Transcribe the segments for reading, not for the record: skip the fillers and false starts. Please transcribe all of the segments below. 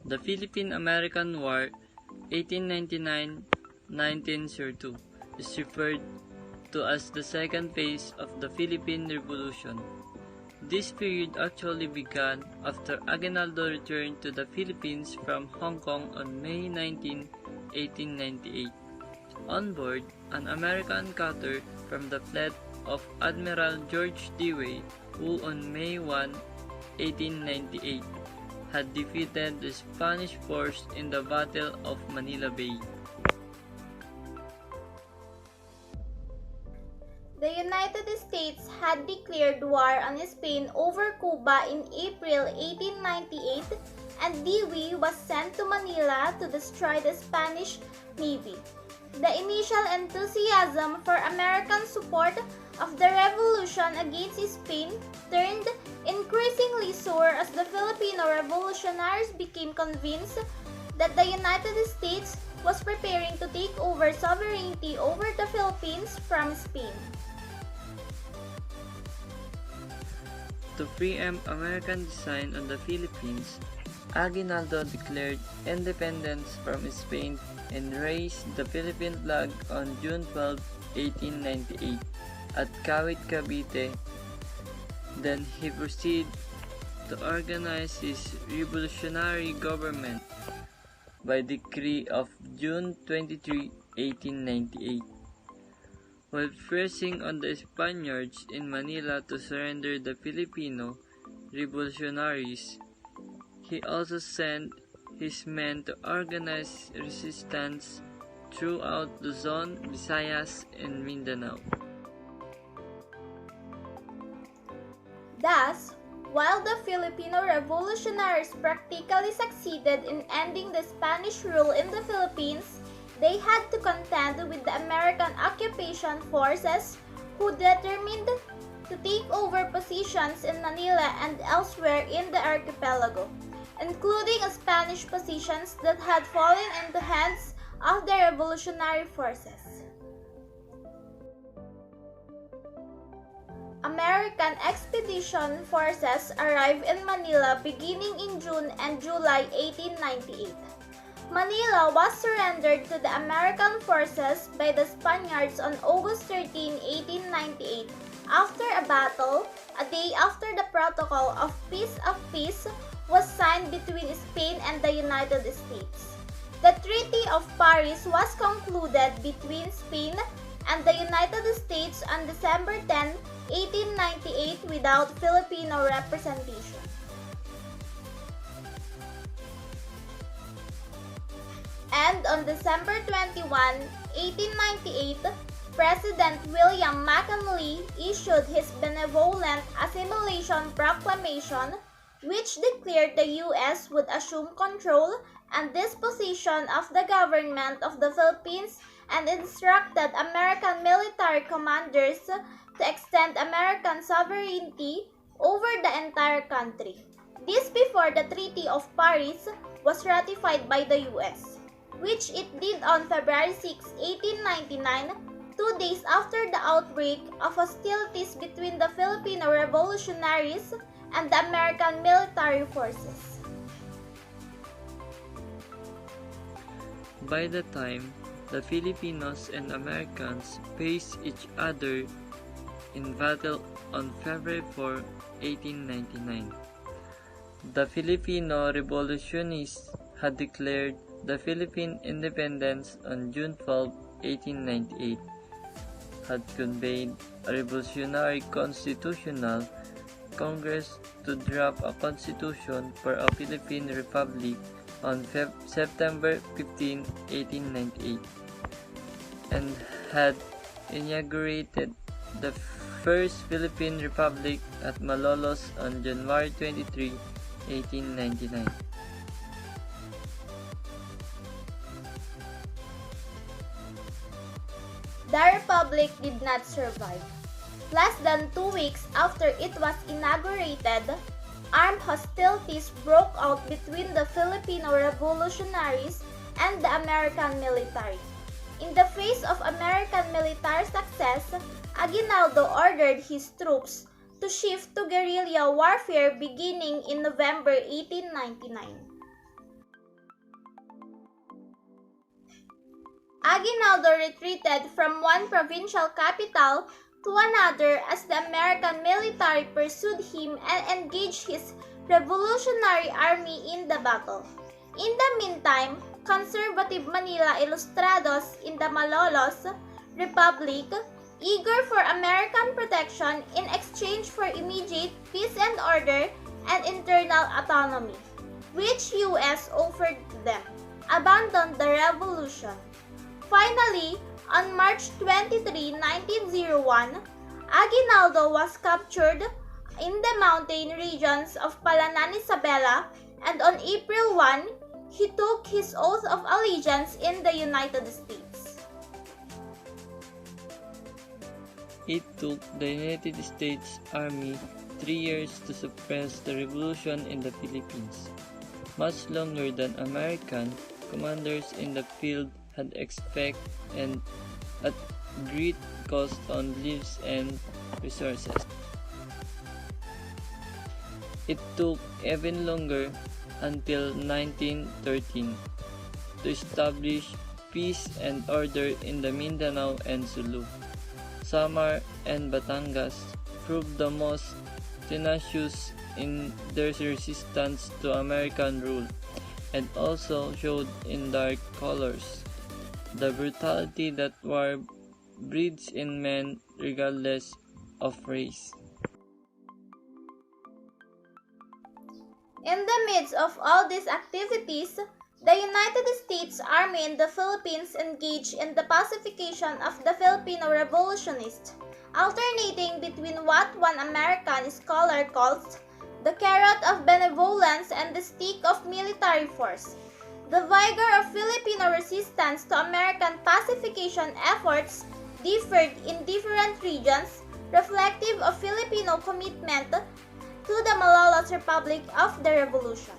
The Philippine-American War, 1899-1902, is referred to as the second phase of the Philippine Revolution. This period actually began after Aguinaldo returned to the Philippines from Hong Kong on May 19, 1898. On board an American cutter from the fleet of Admiral George Dewey, who on May 1, 1898, had defeated the Spanish force in the Battle of Manila Bay. The United States had declared war on Spain over Cuba in April 1898, and Dewey was sent to Manila to destroy the Spanish Navy. The initial enthusiasm for American support of the revolution against Spain turned increasingly sour as the Filipino revolutionaries became convinced that the United States was preparing to take over sovereignty over the Philippines from Spain. To preempt American design on the Philippines, Aguinaldo declared independence from Spain and raised the Philippine flag on June 12, 1898 at Kawit, Cavite. Then he proceeded to organize his revolutionary government by decree of June 23, 1898. While pressing on the Spaniards in Manila to surrender the Filipino revolutionaries, he also sent his men to organize resistance throughout Luzon, Visayas, and Mindanao. Thus, while the Filipino revolutionaries practically succeeded in ending the Spanish rule in the Philippines, they had to contend with the American occupation forces who determined to take over positions in Manila and elsewhere in the archipelago, including Spanish positions that had fallen into hands of the revolutionary forces. American expedition forces arrived in Manila beginning in June and July 1898. Manila was surrendered to the American forces by the Spaniards on August 13, 1898, after a battle, a day after the Protocol of Peace was signed between Spain and the United States. The Treaty of Paris was concluded between Spain and the United States on December 10, 1898 without Filipino representation. And on December 21, 1898, President William McKinley issued his benevolent assimilation proclamation, which declared the U.S. would assume control and disposition of the government of the Philippines and instructed American military commanders to extend American sovereignty over the entire country. This before the Treaty of Paris was ratified by the U.S., which it did on February 6, 1899, 2 days after the outbreak of hostilities between the Filipino revolutionaries and the American military forces. By the time the Filipinos and Americans faced each other in battle on February 4, 1899, the Filipino revolutionists had declared the Philippine independence on June 12, 1898, had convened a revolutionary constitutional Congress to draft a constitution for a Philippine Republic on September 15, 1898, and had inaugurated the First Philippine Republic at Malolos on January 23, 1899. The Republic did not survive. Less than 2 weeks after it was inaugurated, armed hostilities broke out between the Filipino revolutionaries and the American military. In the face of American military success, Aguinaldo ordered his troops to shift to guerrilla warfare beginning in November 1899. Aguinaldo retreated from one provincial capital to another as the American military pursued him and engaged his Revolutionary Army in the battle. In the meantime, conservative Manila Ilustrados in the Malolos Republic, eager for American protection in exchange for immediate peace and order and internal autonomy, which U.S. offered them, abandoned the revolution. Finally, on March 23, 1901, Aguinaldo was captured in the mountain regions of Palanan Isabela, and on April 1, he took his oath of allegiance in the United States. It took the United States Army 3 years to suppress the revolution in the Philippines, much longer than American commanders in the field had expected and at great cost on lives and resources. It took even longer until 1913 to establish peace and order in the Mindanao and Sulu. Samar and Batangas proved the most tenacious in their resistance to American rule and also showed in dark colors the brutality that war breeds in men regardless of race. In the midst of all these activities, the United States Army in the Philippines engaged in the pacification of the Filipino revolutionists, alternating between what one American scholar calls the carrot of benevolence and the stick of military force. The vigor of Filipino resistance to American pacification efforts differed in different regions, reflective of Filipino commitment to the Malolos Republic of the Revolution.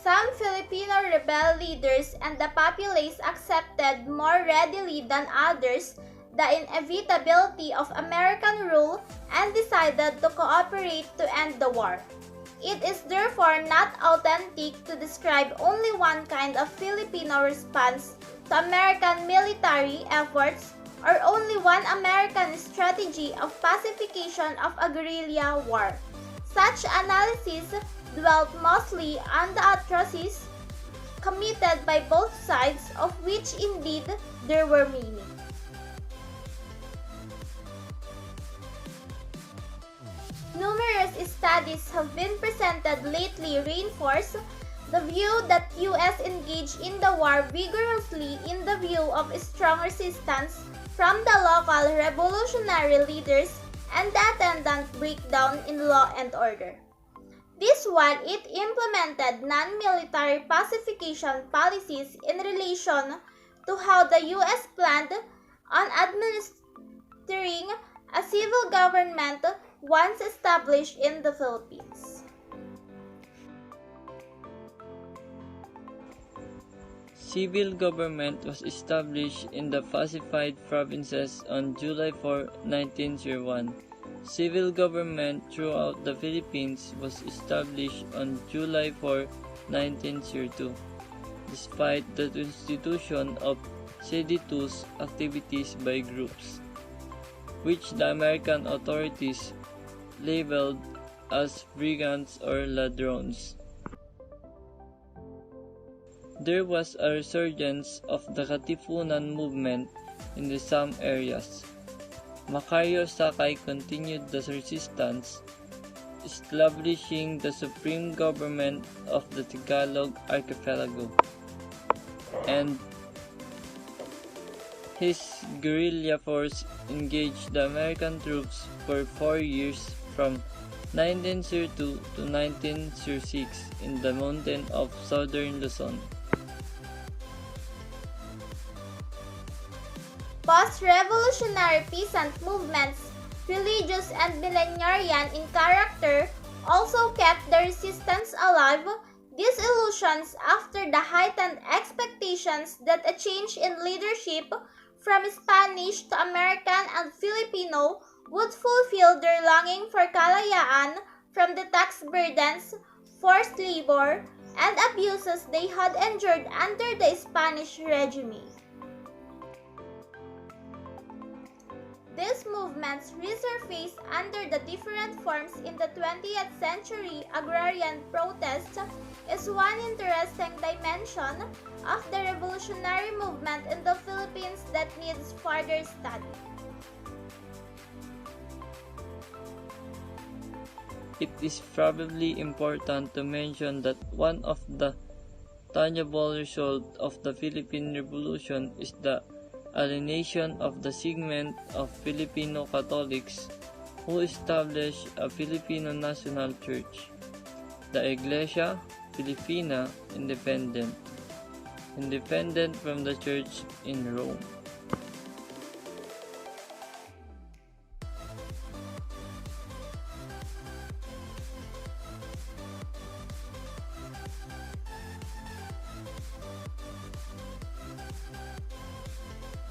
Some Filipino rebel leaders and the populace accepted more readily than others the inevitability of American rule and decided to cooperate to end the war. It is therefore not authentic to describe only one kind of Filipino response to American military efforts or only one American strategy of pacification of a guerrilla war. Such analysis dwelt mostly on the atrocities committed by both sides, of which indeed there were many. Numerous studies have been presented lately reinforce the view that U.S. engaged in the war vigorously in the view of strong resistance from the local revolutionary leaders and the attendant breakdown in law and order. This while it implemented non-military pacification policies in relation to how the U.S. planned on administering a civil government once established in the Philippines. Civil government was established in the pacified provinces on July 4, 1901. Civil government throughout the Philippines was established on July 4, 1902, despite the institution of seditious activities by groups, which the American authorities labeled as brigands or ladrones. There was a resurgence of the Katipunan movement in some areas. Macario Sakay continued the resistance, establishing the supreme government of the Tagalog archipelago, and his guerrilla force engaged the American troops for 4 years from 1902 to 1906 in the mountains of southern Luzon. Post-revolutionary peasant movements, religious and millenarian in character, also kept the resistance alive. These illusions after the heightened expectations that a change in leadership from Spanish to American and Filipino would fulfill their longing for kalayaan from the tax burdens, forced labor, and abuses they had endured under the Spanish regime. These movements resurfaced under the different forms in the 20th century. Agrarian protest is one interesting dimension of the revolutionary movement in the Philippines that needs further study. It is probably important to mention that one of the tangible results of the Philippine Revolution is the alienation of the segment of Filipino Catholics who established a Filipino national church, the Iglesia Filipina independent from the church in Rome.